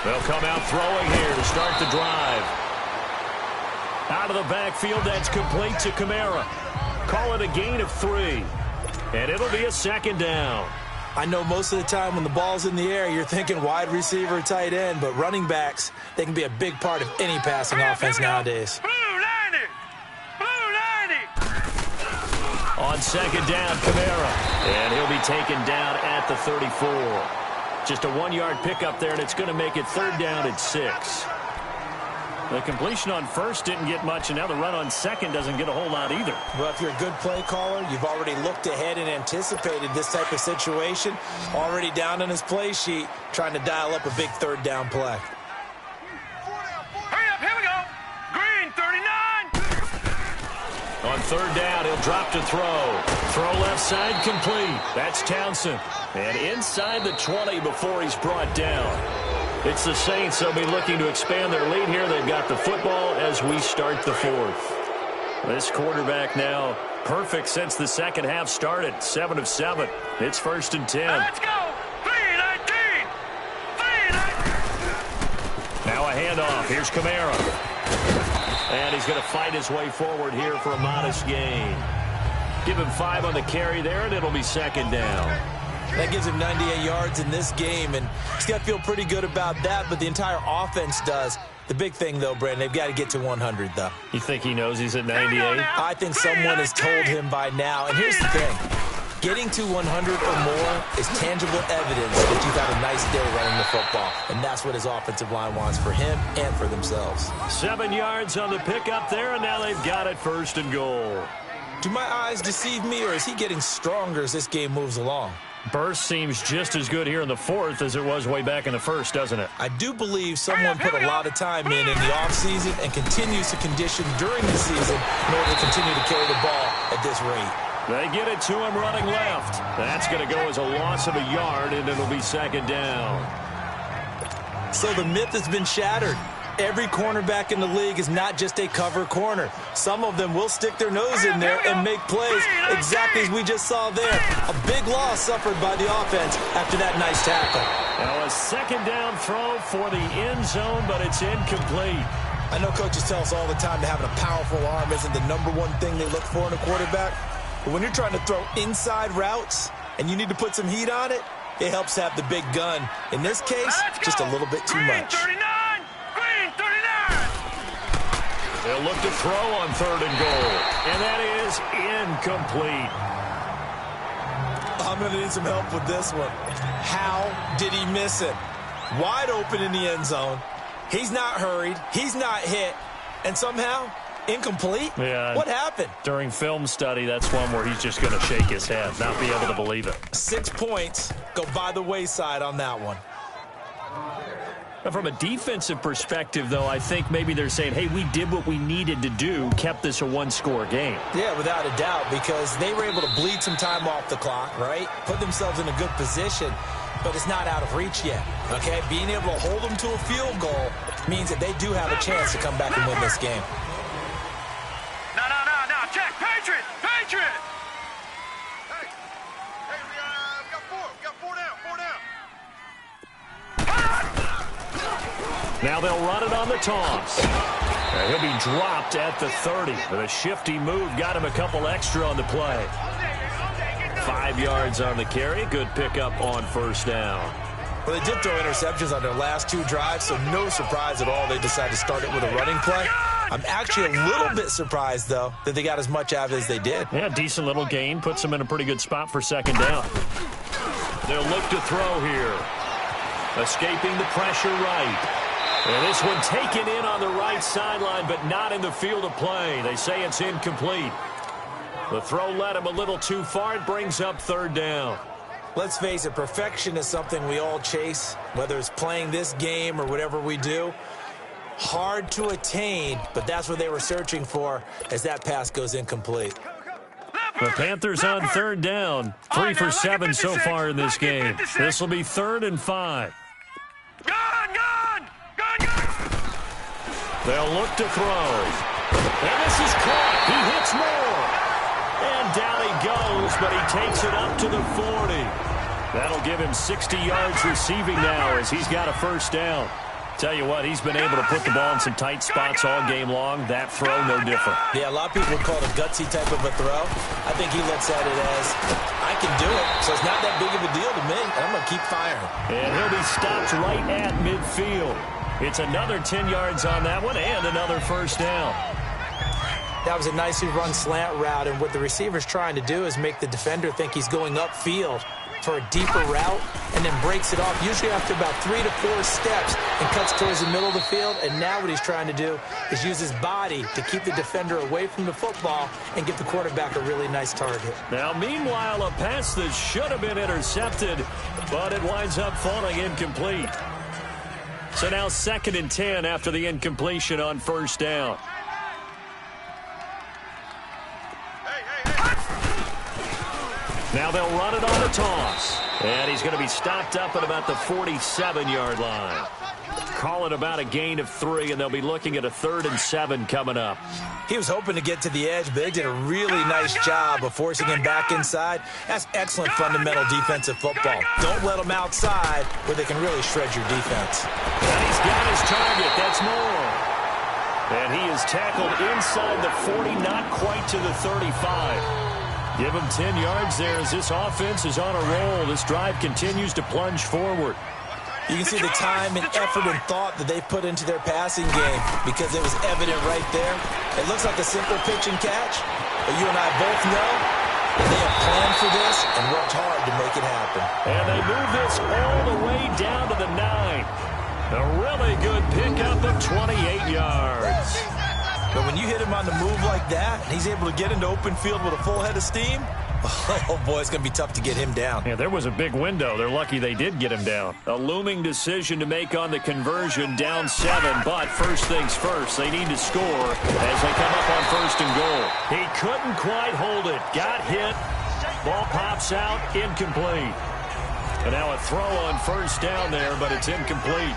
They'll come out throwing here to start the drive. Out of the backfield, that's complete to Kamara. Call it a gain of 3. And it'll be a second down. I know most of the time when the ball's in the air, you're thinking wide receiver, tight end, but running backs, they can be a big part of any passing offense nowadays. On second down, Kamara. And he'll be taken down at the 34. Just a 1-yard pickup there, and it's going to make it third down at 6. The completion on first didn't get much, and now the run on second doesn't get a whole lot either. Well, if you're a good play caller, you've already looked ahead and anticipated this type of situation. Already down on his play sheet, trying to dial up a big third down play. Hurry up, here we go. Green, 39. On third down, he'll drop to throw. Throw left side complete. That's Townsend. And inside the 20 before he's brought down. It's the Saints. They'll be looking to expand their lead here. They've got the football as we start the fourth. This quarterback now perfect since the second half started. 7 of 7. It's first and 10. Let's go. 3-19. 3-19. Now a handoff. Here's Kamara. And he's going to fight his way forward here for a modest gain. Give him 5 on the carry there, and it'll be second down. That gives him 98 yards in this game, and he's got to feel pretty good about that, but the entire offense does. The big thing, though, Brandon, they've got to get to 100, though. You think he knows he's at 98? I think someone has told him by now. And here's the thing. Getting to 100 or more is tangible evidence that you've had a nice day running the football, and that's what his offensive line wants for him and for themselves. 7 yards on the pickup there, and now they've got it first and goal. Do my eyes deceive me, or is he getting stronger as this game moves along? Burst seems just as good here in the fourth as it was way back in the first, doesn't it? I do believe someone put a lot of time in the offseason and continues to condition during the season in order to continue to carry the ball at this rate. They get it to him running left. That's going to go as a loss of a yard, and it'll be second down. So the myth has been shattered. Every cornerback in the league is not just a cover corner. Some of them will stick their nose in there and make plays exactly as we just saw there. A big loss suffered by the offense after that nice tackle. Now a second down throw for the end zone, but it's incomplete. I know coaches tell us all the time that having a powerful arm isn't the number one thing they look for in a quarterback. But when you're trying to throw inside routes and you need to put some heat on it, it helps to have the big gun. In this case, just a little bit too much. They'll look to throw on third and goal. And that is incomplete. I'm going to need some help with this one. How did he miss it? Wide open in the end zone. He's not hurried. He's not hit. And somehow, incomplete? Yeah. What happened? During film study, that's one where he's just going to shake his head, not be able to believe it. 6 points go by the wayside on that one. From a defensive perspective, though, I think maybe they're saying, hey, we did what we needed to do, kept this a one-score game. Yeah, without a doubt, because they were able to bleed some time off the clock, right? Put themselves in a good position, but it's not out of reach yet, okay? Being able to hold them to a field goal means that they do have a chance to come back and win this game. No, check, Patriot! Hey, we got four down. Now they'll run it on the toss. He'll be dropped at the 30. With a shifty move, got him a couple extra on the play. 5 yards on the carry. Good pickup on first down. Well, they did throw interceptions on their last 2 drives, so no surprise at all they decided to start it with a running play. I'm actually a little bit surprised, though, that they got as much out of it as they did. Yeah, decent little gain. Puts them in a pretty good spot for second down. They'll look to throw here. Escaping the pressure right. And this one taken in on the right sideline, but not in the field of play. They say it's incomplete. The throw led him a little too far. It brings up third down. Let's face it, perfection is something we all chase, whether it's playing this game or whatever we do. Hard to attain, but that's what they were searching for as that pass goes incomplete. The Panthers on third down. 3 for 7 so far in this game. This will be 3rd and 5. They'll look to throw. And this is caught. He hits more. And down he goes, but he takes it up to the 40. That'll give him 60 yards receiving now as he's got a first down. Tell you what, he's been able to put the ball in some tight spots all game long. That throw, no different. Yeah, a lot of people would call it a gutsy type of a throw. I think he looks at it as, I can do it, so it's not that big of a deal to me, and I'm going to keep firing. And he'll be stopped right at midfield. It's another 10 yards on that one and another first down. That was a nicely run slant route, and what the receiver's trying to do is make the defender think he's going upfield for a deeper route and then breaks it off, usually after about 3 to 4 steps, and cuts towards the middle of the field. And now what he's trying to do is use his body to keep the defender away from the football and get the quarterback a really nice target. Now, meanwhile, a pass that should have been intercepted, but it winds up falling incomplete. So now 2nd and 10 after the incompletion on first down. Now they'll run it on a toss. And he's going to be stopped up at about the 47-yard line. Call it about a gain of 3, and they'll be looking at a 3rd and 7 coming up. He was hoping to get to the edge, but they did a really nice job of forcing him back inside. That's excellent fundamental defensive football. Don't let them outside where they can really shred your defense. And he's got his target. That's Moore. And he is tackled inside the 40, not quite to the 35. Give him 10 yards there as this offense is on a roll. This drive continues to plunge forward. You can see the time and effort and thought that they've put into their passing game because it was evident right there. It looks like a simple pitch and catch, but you and I both know that they have planned for this and worked hard to make it happen. And they move this all the way down to the 9. A really good pickup of 28 yards. But when you hit him on the move like that, and he's able to get into open field with a full head of steam, oh, boy, it's going to be tough to get him down. Yeah, there was a big window. They're lucky they did get him down. A looming decision to make on the conversion, down 7. But first things first, they need to score as they come up on 1st and goal. He couldn't quite hold it. Got hit. Ball pops out, incomplete. And now a throw on 1st down there, but it's incomplete.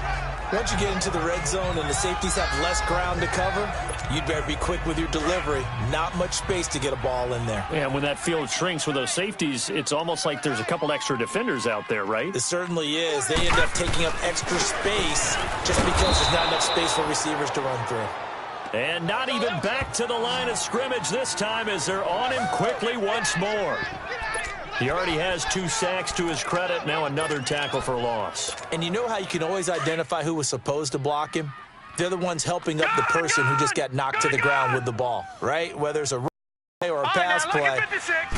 Once you get into the red zone and the safeties have less ground to cover, you'd better be quick with your delivery. Not much space to get a ball in there. Yeah, when that field shrinks with those safeties, it's almost like there's a couple extra defenders out there, right? It certainly is. They end up taking up extra space just because there's not enough space for receivers to run through. And not even back to the line of scrimmage this time as they're on him quickly once more. He already has 2 sacks to his credit. Now another tackle for loss. And you know how you can always identify who was supposed to block him? They're the ones helping up the person who just got knocked to the ground with the ball, right? Whether it's a run play or a pass play,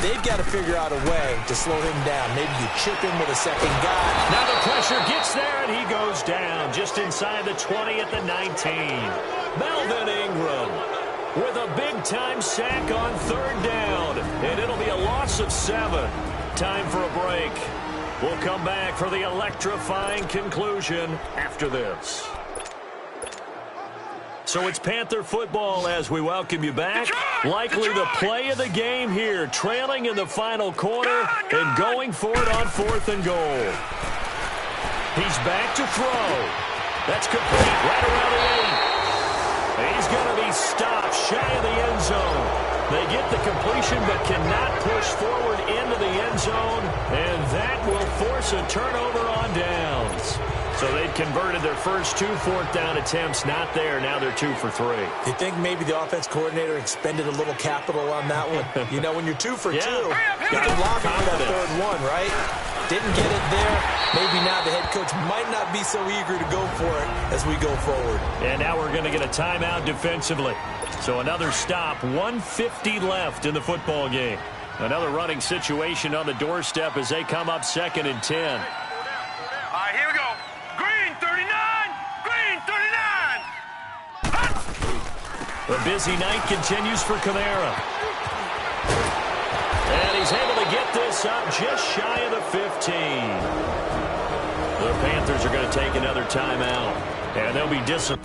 they've got to figure out a way to slow him down. Maybe you chip him with a second guy. Now the pressure gets there, and he goes down just inside the 20 at the 19. Melvin Ingram with a big-time sack on 3rd down, and it'll be a loss of 7. Time for a break. We'll come back for the electrifying conclusion after this. So it's Panther football as we welcome you back. Likely the play of the game here, trailing in the final quarter and going for it on 4th and goal. He's back to throw. That's complete right around the 8. He's going to be stopped shy of the end zone. They get the completion but cannot push forward into the end zone, and that will force a turnover on downs. So they've converted their first 2 4th down attempts. Not there. Now they're 2 for 3. You think maybe the offense coordinator expended a little capital on that one? You know, when you're 2 for 2, you can lock it for that 3rd one, right? Didn't get it there. Maybe now the head coach might not be so eager to go for it as we go forward. And now we're going to get a timeout defensively. So another stop, 1:50 left in the football game. Another running situation on the doorstep as they come up 2nd and 10. All right, here we go. Green 39. Green 39. The busy night continues for Kamara. And he's able to get this up just shy of the 15. The Panthers are going to take another timeout. And they'll be disappointed.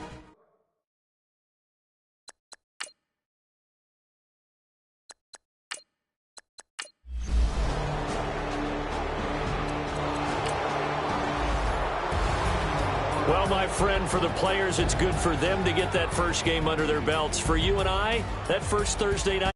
Well, my friend, for the players, it's good for them to get that first game under their belts. For you and I, that first Thursday night.